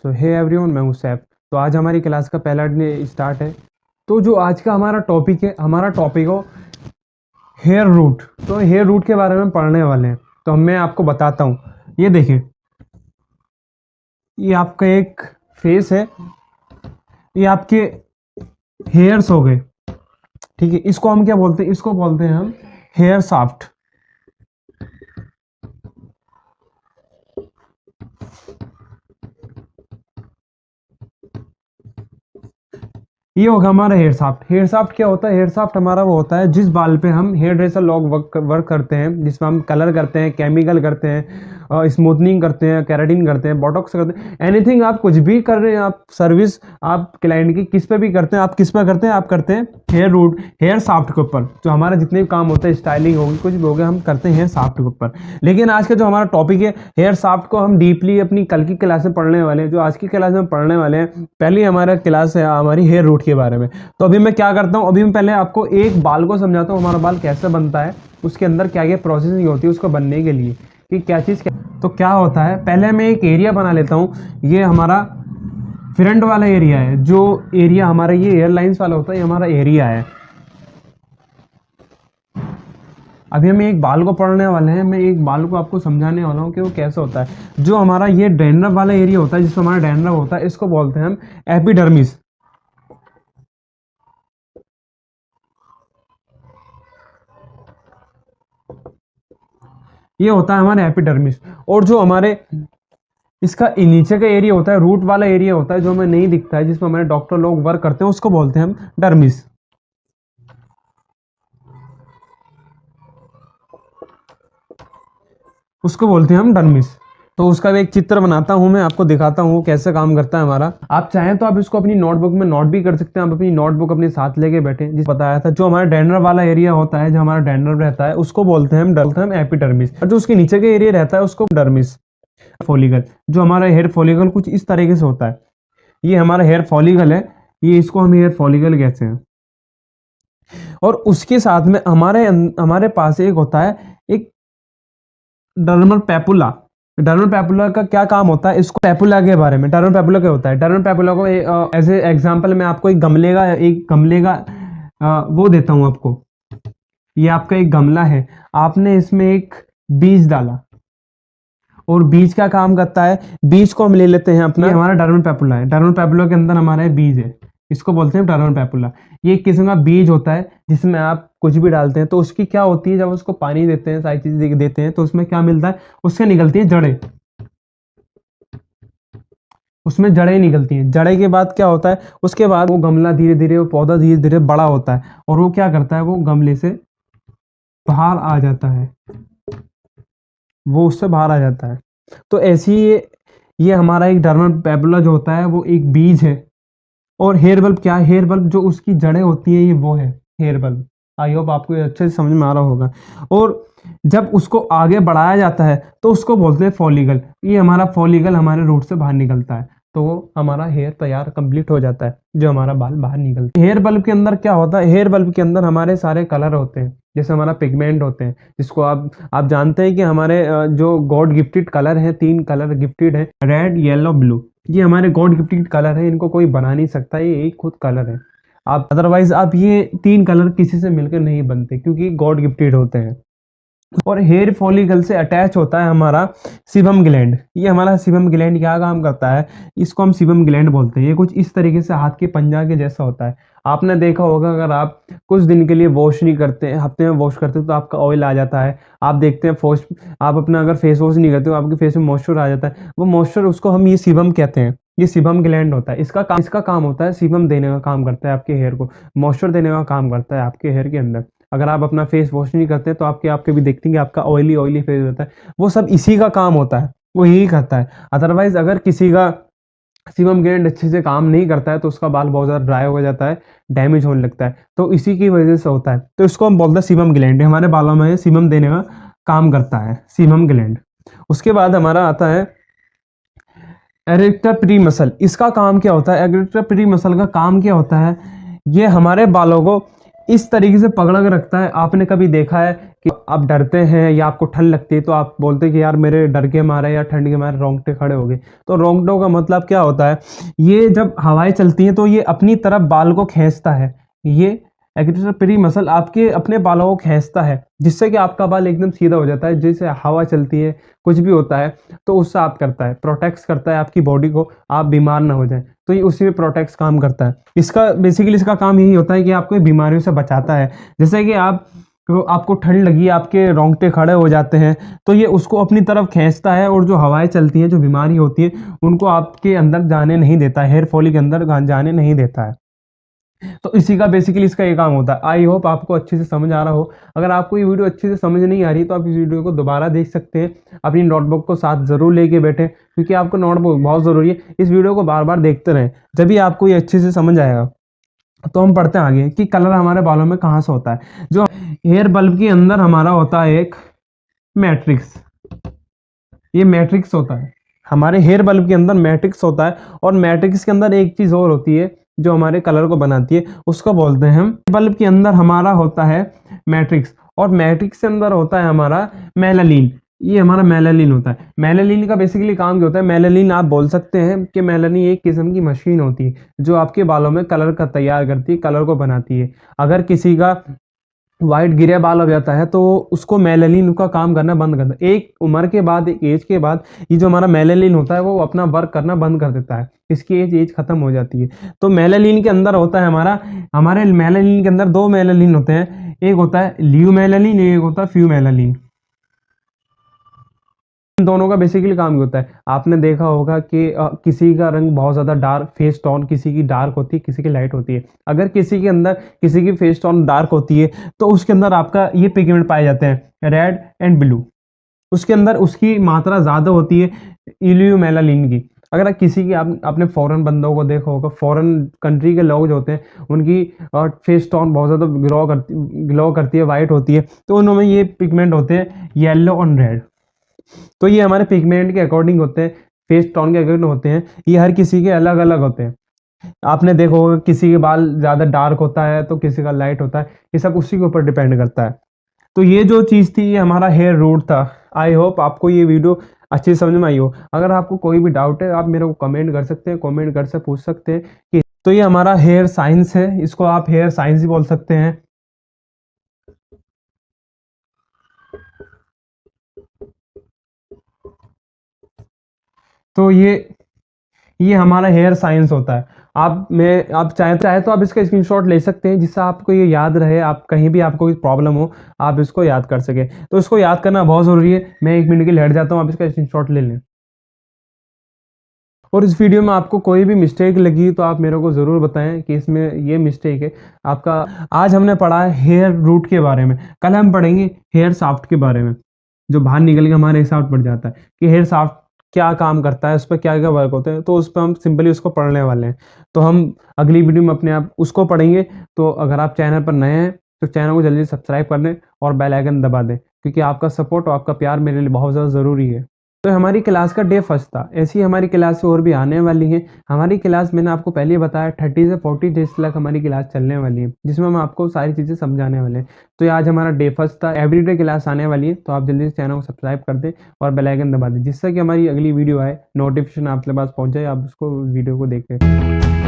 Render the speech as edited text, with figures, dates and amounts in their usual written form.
तो hey everyone, मैं हूं सैफ। तो आज हमारी क्लास का पहला दिन स्टार्ट है। तो जो आज का हमारा टॉपिक हो हेयर रूट। तो हेयर रूट के बारे में पढ़ने वाले हैं। तो मैं आपको बताता हूँ। ये देखिए, ये आपका एक फेस है, ये आपके हेयर्स हो गए, ठीक है। इसको हम क्या बोलते हैं? इसको बोलते हैं हम हेयर शाफ्ट। ये होगा हमारा हेयर शाफ्ट। हेयर शाफ्ट क्या होता है? हेयर शाफ्ट हमारा वो होता है जिस बाल पे हम हेयर ड्रेसर लोग वर्क करते हैं, जिसमें हम कलर करते हैं, केमिकल करते हैं, स्मूथनिंग करते हैं, केराटिन करते हैं, बोटॉक्स करते हैं, एनीथिंग आप कुछ भी कर रहे हैं, आप सर्विस आप क्लाइंट की किस पे भी करते हैं। आप किस पे करते हैं? आप करते हैं हेयर रूट, हेयर शाफ्ट के ऊपर। जो हमारा जितने भी काम होते हैं, स्टाइलिंग होगी, कुछ भी हो गया, हम करते हैं हेयर शाफ्ट के ऊपर। लेकिन आज का जो हमारा टॉपिक है हेयर शाफ्ट को हम डीपली अपनी कल की क्लास में पढ़ने वाले हैं। जो आज की क्लास में पढ़ने वाले हैं, पहली हमारा क्लास है हमारी हेयर रूट के बारे में। तो अभी मैं क्या करता हूँ, अभी मैं पहले आपको एक बाल को समझाता हूँ, हमारा बाल कैसे बनता है, उसके अंदर क्या क्या प्रोसेसिंग होती है उसको बनने के लिए, कि क्या चीज़ क्या। तो क्या होता है, पहले मैं एक एरिया बना लेता हूँ। ये हमारा फ्रंट वाला एरिया है। जो एरिया हमारा ये एयरलाइंस वाला होता है, ये हमारा एरिया है। अभी हम एक बाल को पढ़ने वाले हैं। मैं एक बाल को आपको समझाने वाला हूँ कि वो कैसे होता है। जो हमारा ये डैंड्रफ वाला एरिया होता है, जिसमें हमारा डैंड्रफ होता है, इसको बोलते हैं हम एपिडर्मिस। ये होता है हमारा एपिडर्मिस। और जो हमारे इसका नीचे का एरिया होता है, रूट वाला एरिया होता है, जो हमें नहीं दिखता है, जिसमें हमारे डॉक्टर लोग वर्क करते हैं, उसको बोलते हैं हम डर्मिस। उसको बोलते हैं हम डर्मिस। तो उसका भी एक चित्र बनाता हूं, मैं आपको दिखाता हूं कैसे काम करता है हमारा। आप चाहें तो आप इसको अपनी नोटबुक में नोट भी कर सकते हैं। आप अपनी नोटबुक अपने साथ लेके बैठे। जिस बताया था, जो हमारा डैंड्रफ वाला एरिया होता है, जो हमारा डैंड्रफ रहता है, उसको बोलते हैं हम एपिडर्मिस। और जो उसके नीचे का एरिया रहता है, उसको डर्मिस। फॉलिकल, जो हमारा हेयर फॉलिकल कुछ इस तरीके से होता है। ये हमारा हेयर फॉलिकल है, ये इसको हम हेयर फॉलिकल कहते हैं। और उसके साथ में हमारे पास एक होता है एक डर्मल पेपुला। डर्मल पेपुला का क्या काम होता है? इसको पेपुला के बारे में, डर्मल पेपुला क्या होता है? डर्मल पेपुला को एज ए एग्जांपल मैं आपको एक गमले का वो देता हूं आपको। ये आपका एक गमला है, आपने इसमें एक बीज डाला, और बीज का काम करता है, बीज को हम ले लेते हैं अपना। ये हमारा डर्मल पेपुला है। डर्मल पेपुला के अंदर हमारा बीज है, इसको बोलते हैं डर्मल पेपुला। ये एक किस्म का बीज होता है जिसमें आप कुछ भी डालते हैं तो उसकी क्या होती है, जब उसको पानी देते हैं, सारी चीजें देते हैं, तो उसमें क्या मिलता है? उससे निकलती है जड़ें। उसमें जड़ें निकलती हैं। जड़ें के बाद क्या होता है? उसके बाद वो गमला धीरे धीरे, वो पौधा धीरे धीरे बड़ा होता है, और वो क्या करता है? वो गमले से बाहर आ जाता है, वो उससे बाहर आ जाता है। तो ऐसी ये हमारा एक डर्मल पेपुला जो होता है, वो एक बीज है। और हेयर बल्ब क्या है? हेयर बल्ब जो उसकी जड़ें होती है, ये वो है हेयर बल्ब। आई होप आपको ये अच्छे से समझ में आ रहा होगा। और जब उसको आगे बढ़ाया जाता है तो उसको बोलते हैं फॉलिकल। ये हमारा फॉलिकल हमारे रूट से बाहर निकलता है, तो वो हमारा हेयर तैयार कंप्लीट हो जाता है, जो हमारा बाल बाहर निकलता है। हेयर बल्ब के अंदर क्या होता है? हेयर बल्ब के अंदर हमारे सारे कलर होते हैं, जैसे हमारा पिगमेंट होते हैं, जिसको आप जानते हैं कि हमारे जो गॉड गिफ्टेड कलर हैं, 3 कलर गिफ्टेड हैं, रेड, येलो, ब्लू। ये हमारे गॉड गिफ्टेड कलर है, इनको कोई बना नहीं सकता, ये एक खुद कलर है। आप अदरवाइज आप ये 3 कलर किसी से मिलकर नहीं बनते, क्योंकि गॉड गिफ्टेड होते हैं। और हेयर फॉलिकल से अटैच होता है हमारा सीबम ग्लैंड। ये हमारा सीबम ग्लैंड क्या काम करता है? इसको हम सीबम ग्लैंड बोलते हैं। ये कुछ इस तरीके से हाथ के पंजा के जैसा होता है। आपने देखा होगा, अगर आप कुछ दिन के लिए वॉश नहीं करते, हफ्ते में वॉश करते हो, तो आपका ऑयल आ जाता है। आप देखते हैं आप अपना अगर फेस वॉश नहीं करते हो, आपके फेस में मॉइस्चर आ जाता है। वो मॉइस्चर, उसको हम ये सीबम कहते हैं। ये सीबम ग्लैंड होता है। इसका काम होता है सीबम देने का काम करता है, आपके हेयर को मॉइस्चर देने का काम करता है आपके हेयर के अंदर। अगर आप अपना फेस वॉश नहीं करते तो आपके भी देखते हैं कि आपका ऑयली फेस होता है। वो सब इसी का काम होता है, वो यही करता है। अदरवाइज अगर किसी का सीबम ग्लैंड अच्छे से काम नहीं करता है तो उसका बाल बहुत ज़्यादा ड्राई हो जाता है, डैमेज होने लगता है, तो इसी की वजह से होता है। तो इसको हम बोलते हैं सीबम ग्लैंड। हमारे बालों में सीबम देने का काम करता है सीबम ग्लैंड। उसके बाद हमारा आता है एरेक्टर प्री मसल। इसका काम क्या होता है? एरेक्टर प्री मसल का काम क्या होता है? ये हमारे बालों को इस तरीके से पकड़ के रखता है। आपने कभी देखा है कि आप डरते हैं या आपको ठंड लगती है तो आप बोलते हैं कि यार मेरे डर के मारे या ठंड के मारे रोंगटे खड़े हो गए। तो रोंगटों का मतलब क्या होता है, ये जब हवाएं चलती हैं तो ये अपनी तरफ बाल को खींचता है। ये एक्सेटर पेरी मसल आपके अपने बालों को खींचता है, जिससे कि आपका बाल एकदम सीधा हो जाता है। जैसे हवा चलती है, कुछ भी होता है तो उससे आप करता है, प्रोटेक्ट करता है आपकी बॉडी को, आप बीमार ना हो जाए। तो ये उसी में प्रोटेक्ट काम करता है। इसका बेसिकली इसका काम यही होता है कि आपको बीमारियों से बचाता है। जैसे कि आपको ठंड लगी, आपके रोंगटे खड़े हो जाते हैं, तो ये उसको अपनी तरफ खींचता है और जो हवाएं चलती हैं, जो बीमारी होती है, उनको आपके अंदर जाने नहीं देता है, हेयर फॉलिक के अंदर जाने नहीं देता है। तो इसी का बेसिकली इसका ये काम होता है। आई होप आपको अच्छे से समझ आ रहा हो। अगर आपको ये वीडियो अच्छे से समझ नहीं आ रही तो आप इस वीडियो को दोबारा देख सकते हैं। अपनी नोटबुक को साथ ज़रूर लेके बैठे, क्योंकि आपको नोटबुक बहुत ज़रूरी है। इस वीडियो को बार बार देखते रहें, जब भी आपको ये अच्छे से समझ आएगा। तो हम पढ़ते हैं आगे कि कलर हमारे बालों में कहाँ से होता है। जो हेयर बल्ब के अंदर हमारा होता है एक मैट्रिक्स, ये मैट्रिक्स होता है। हमारे हेयर बल्ब के अंदर मैट्रिक्स होता है, और मैट्रिक्स के अंदर एक चीज़ और होती है जो हमारे कलर को बनाती है, उसको बोलते हैं हम बल्ब के अंदर हमारा होता है मैट्रिक्स, और मैट्रिक्स के अंदर होता है हमारा मेलानिन। ये हमारा मेलानिन होता है। मेलानिन का बेसिकली काम क्या होता है, मेलानिन आप बोल सकते हैं कि मेलानिन एक किस्म की मशीन होती है जो आपके बालों में कलर का तैयार करती है, कलर को बनाती है। अगर किसी का वाइट गिरे बाल हो जाता है तो उसको मेलानिन का काम करना बंद कर देता है। एक उम्र के बाद, एक एज के बाद, ये जो हमारा मेलानिन होता है वो अपना वर्क करना बंद कर देता है। इसकी एज खत्म हो जाती है। तो मेलानिन के अंदर होता है हमारे मेलानिन के अंदर दो मेलानिन होते हैं। एक होता है ल्यू मेलानिन, एक होता है फ्यू मेलानिन। इन दोनों का बेसिकली काम क्या होता है, आपने देखा होगा कि किसी का रंग बहुत ज़्यादा डार्क, फेस टोन किसी की डार्क होती है, किसी की लाइट होती है। अगर किसी के अंदर किसी की फेस टोन डार्क होती है तो उसके अंदर आपका ये पिगमेंट पाए जाते हैं, रेड एंड ब्लू। उसके अंदर उसकी मात्रा ज़्यादा होती है इल्यूमेलानिन की। अगर किसी की आपने फॉरेन बंदों को देखा होगा, फॉरेन कंट्री के लोग जो होते हैं उनकी फेस टोन बहुत ज़्यादा ग्लो करती है, वाइट होती है, तो उनमें ये पिगमेंट होते हैं येलो और रेड। तो ये हमारे पिगमेंट के अकॉर्डिंग होते हैं, फेस टोन के अकॉर्डिंग होते हैं। ये हर किसी के अलग अलग होते हैं। आपने देखा होगा किसी के बाल ज़्यादा डार्क होता है तो किसी का लाइट होता है। ये सब उसी के ऊपर डिपेंड करता है। तो ये जो चीज़ थी, ये हमारा हेयर रूट था। आई होप आपको ये वीडियो अच्छे से समझ में आई हो। अगर आपको कोई भी डाउट है आप मेरे को कमेंट कर सकते हैं, कमेंट कर से पूछ सकते हैं कि तो ये हमारा हेयर साइंस है, इसको आप हेयर साइंस ही बोल सकते हैं। तो ये हमारा हेयर साइंस होता है। आप चाहे तो आप इसका स्क्रीनशॉट ले सकते हैं, जिससे आपको ये याद रहे। आप कहीं भी आपको कोई प्रॉब्लम हो आप इसको याद कर सके। तो इसको याद करना बहुत ज़रूरी है। मैं 1 मिनट के लिए हट जाता हूँ, आप इसका स्क्रीनशॉट ले लें। और इस वीडियो में आपको कोई भी मिस्टेक लगी तो आप मेरे को ज़रूर बताएं कि इसमें ये मिस्टेक है आपका। आज हमने पढ़ा है हेयर रूट के बारे में, कल हम पढ़ेंगे हेयर शाफ्ट के बारे में, जो बाहर निकल के हमारे शाफ्ट पड़ जाता है कि हेयर शाफ्ट क्या काम करता है, उस पर क्या क्या वर्क होते हैं। तो उस पर हम सिंपली उसको पढ़ने वाले हैं। तो हम अगली वीडियो में अपने आप उसको पढ़ेंगे। तो अगर आप चैनल पर नए हैं तो चैनल को जल्दी सब्सक्राइब कर दें और बेल आइकन दबा दें, क्योंकि आपका सपोर्ट और आपका प्यार मेरे लिए बहुत ज़्यादा ज़रूरी है। तो हमारी क्लास का डे फर्स्ट था। ऐसी हमारी क्लास और भी आने वाली है। हमारी क्लास मैंने आपको पहले ही बताया 30 से 40 डेज तक हमारी क्लास चलने वाली है, जिसमें हम आपको सारी चीज़ें समझाने वाले हैं। तो ये आज हमारा डे फर्स्ट था। एवरीडे क्लास आने वाली है, तो आप जल्दी से चैनल को सब्सक्राइब कर दें और बेल आइकन दबा दें, जिससे कि हमारी अगली वीडियो आए नोटिफिकेशन आपके पास पहुंच जाए, आप उसको वीडियो को देखें।